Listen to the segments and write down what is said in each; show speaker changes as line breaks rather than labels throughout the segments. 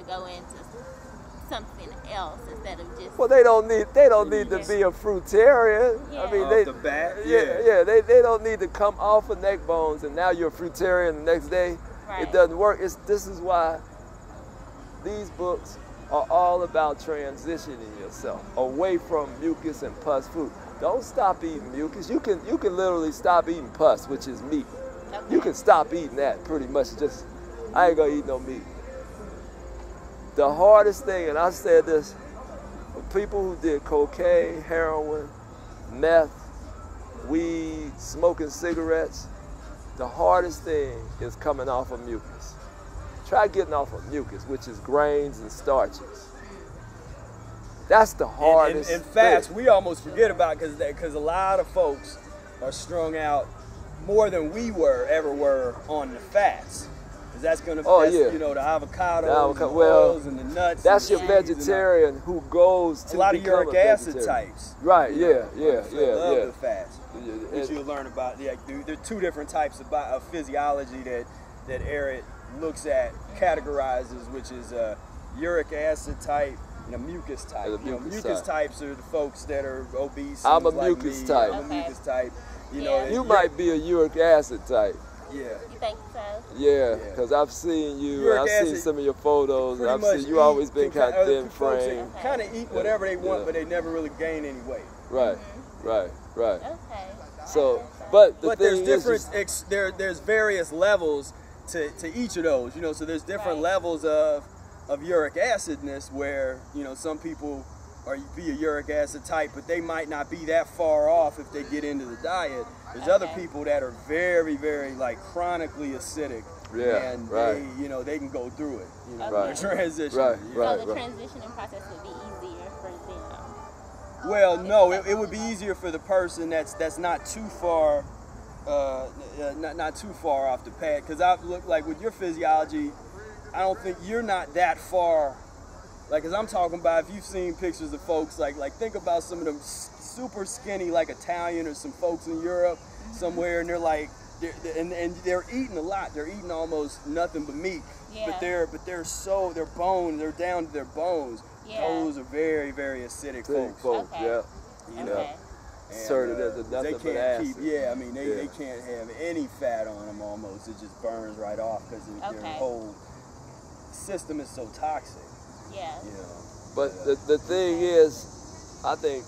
go into something else instead of just.
Well, they don't need to be a fruitarian.
Yeah.
I mean,
Off
they
the bat,
they don't need to come off of neck bones and now you're a fruitarian the next day.
Right.
It doesn't work. This is why these books are all about transitioning yourself away from mucus and pus food. Don't stop eating mucus. You can literally stop eating pus, which is meat.
Okay.
You can stop eating that pretty much. Just, I ain't gonna eat no meat. The hardest thing, and I said this, for people who did cocaine, heroin, meth, weed, smoking cigarettes, the hardest thing is coming off of mucus. Try getting off of mucus, which is grains and starches. That's the hardest
and fats,
thing.
we almost forget about because a lot of folks are strung out more than we ever were on the fats. Because that's going to, you know, the avocados, the oils, and the nuts.
That's
and
your vegetarian who goes to
a lot of uric acid
vegetarian.
types.
Right,
you know, love the fats.
Yeah,
Which you'll learn about. Yeah, there are two different types of physiology that Eric looks at, categorizes, which is a uric acid type and a mucus type. Mucus types are the folks that are obese.
I'm a
like
mucus
me.
type.
I'm a mucus type. You
Yeah.
know,
You might be a uric acid type.
Yeah.
You think so?
Yeah, because I've seen you,
Uric
I've seen
acid
some of your photos, and
pretty
I've
much
seen you always been kind of thin
folks
frame.
kind of eat whatever they want,
Yeah.
but they never really gain any weight.
Right, right.
Okay.
So, but the
But there's
thing is,
different. There's various levels to each of those. You know, so there's different levels of uric acidness where, you know, some people are be a uric acid type, but they might not be that far off if they get into the diet. There's other people that are very, very like chronically acidic. And they, you know, they can go through it. You know, the transition.
So the transitioning process would be easier for them.
Well, no, it would be easier for the person that's not too far, not too far off the path. Because I've looked like with your physiology, I don't think you're not that far. Like, as I'm talking about, if you've seen pictures of folks, like think about some of them super skinny, like Italian or some folks in Europe somewhere, and they're like, they're eating a lot. They're eating almost nothing but meat.
Yeah.
But they're bones. They're down to their bones.
Yeah.
Those are very, very acidic folks.
Okay.
Yeah.
You know. And,
Certain there's nothing
they
but
can't
acid.
I mean, they can't have any fat on them almost. It just burns right off because their whole system is so toxic.
Yeah.
You know.
But the thing is, I think,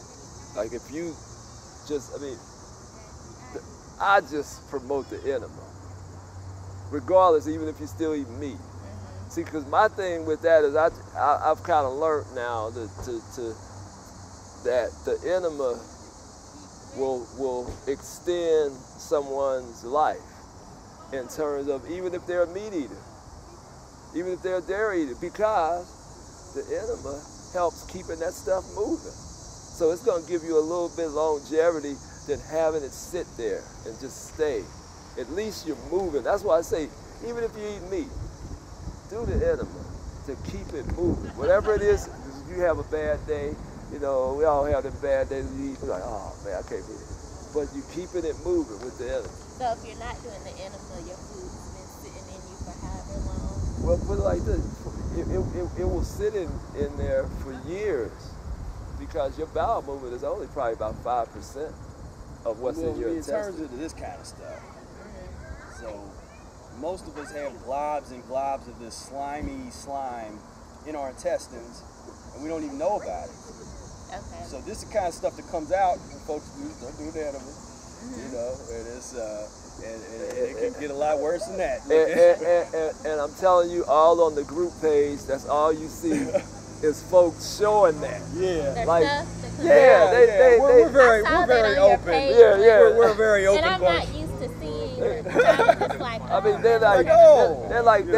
like if you just, I just promote the enema, regardless, even if you still eat meat. See, because my thing with that is I've kind of learned now that the enema will extend someone's life in terms of even if they're a meat eater, even if they're a dairy eater, because the enema helps keeping that stuff moving. So it's going to give you a little bit of longevity than having it sit there and just stay. At least you're moving. That's why I say, even if you eat meat, do the enema to keep it moving. Whatever it is, if you have a bad day, you know, we all have them bad days. We eat, we're like, oh man, I can't believe it. But you keeping it moving with the enema.
So if you're not doing the enema, your food's been sitting in you for however long?
Well, put it like this. It will sit in there for years because your bowel movement is only probably about 5% of what's in your intestine.
In terms of this kind of stuff, so most of us have globs and globs of this slimy slime in our intestines, and we don't even know about it.
Okay.
So this is the kind of stuff that comes out when folks don't do the enema, you know, and it's and it can get a lot worse than that.
And I'm telling you, all on the group page, that's all you see is folks showing that.
Yeah.
Like,
we're very open. We're very open.
And I'm not used to seeing the like,
I mean, they're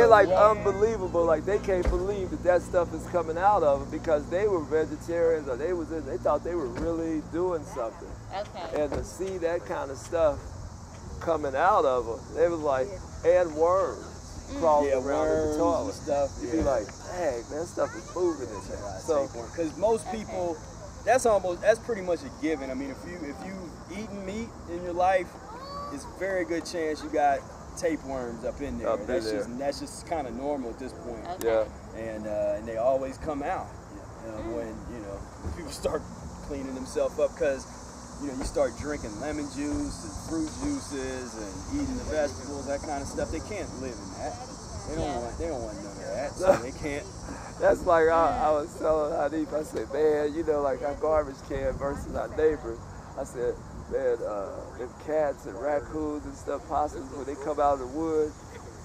like unbelievable. Like they can't believe that stuff is coming out of them because they were vegetarians or they thought they were really doing something.
Okay.
And to see that kind of stuff coming out of them, they was like, and worms crawling around in the toilet.
Stuff.
You'd be like, dang, that stuff is moving in there. So,
because most people, that's pretty much a given. I mean, if you've eaten meat in your life, it's a very good chance you got tapeworms up in there. That's just kind of normal at this point.
Okay.
Yeah.
And they always come out when people start cleaning themselves up, because you start drinking lemon juice and fruit juices and eating the vegetables, that kind of stuff. They can't live in that. They don't want none of that, so they can't.
That's like I was telling Hanif, I said, man, like our garbage can versus our neighbors. I said, man, them cats and raccoons and stuff, possums, when they come out of the woods,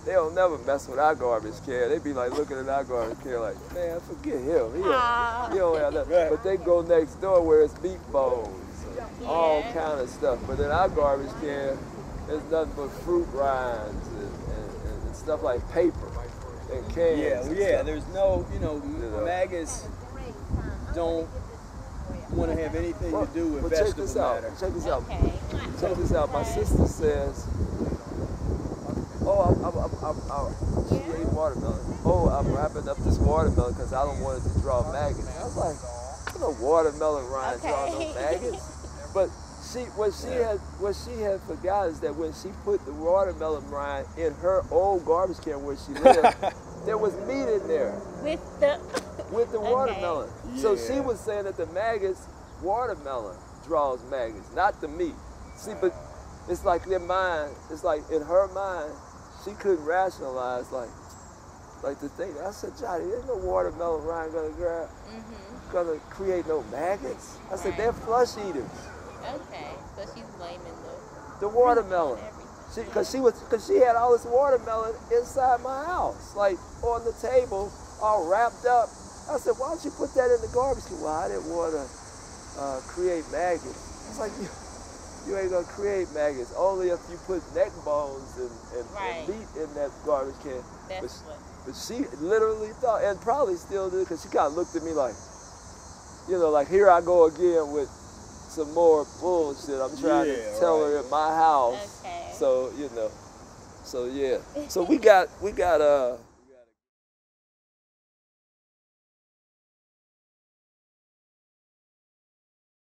they don't never mess with our garbage can. They be like looking at our garbage can like, man, forget him. He don't have nothing.
Right.
But they go next door where it's meat bones, and all kind of stuff. But in our garbage can, there's nothing but fruit rinds and stuff like paper and cans.
Yeah. There's no, maggots don't want to have anything to do with vegetable matter.
Check this out.
Okay.
Check this out. My sister says, she ate watermelon. I'm wrapping up this watermelon because I don't want it to draw maggots. I was like, there's no watermelon rind draw no maggots. But what she had forgot is that when she put the watermelon rind in her old garbage can where she lived, there was meat in there with the watermelon. So she was saying that the maggots, watermelon draws maggots, not the meat. See, but it's like their mind, it's like in her mind, she couldn't rationalize like the thing. I said, Johnny, there's no watermelon rind gonna create no maggots. I said, they're flesh eaters.
Okay, so she's blaming
the watermelon. Because she had all this watermelon inside my house, like on the table, all wrapped up. I said, why don't you put that in the garbage can? Well, I didn't want to create maggots. It's like, you ain't gonna create maggots only if you put neck bones and meat in that garbage can. But she literally thought, and probably still did, because she kind of looked at me like, like here I go again with some more bullshit I'm trying to tell her at my house.
Okay.
So, so yeah. So we got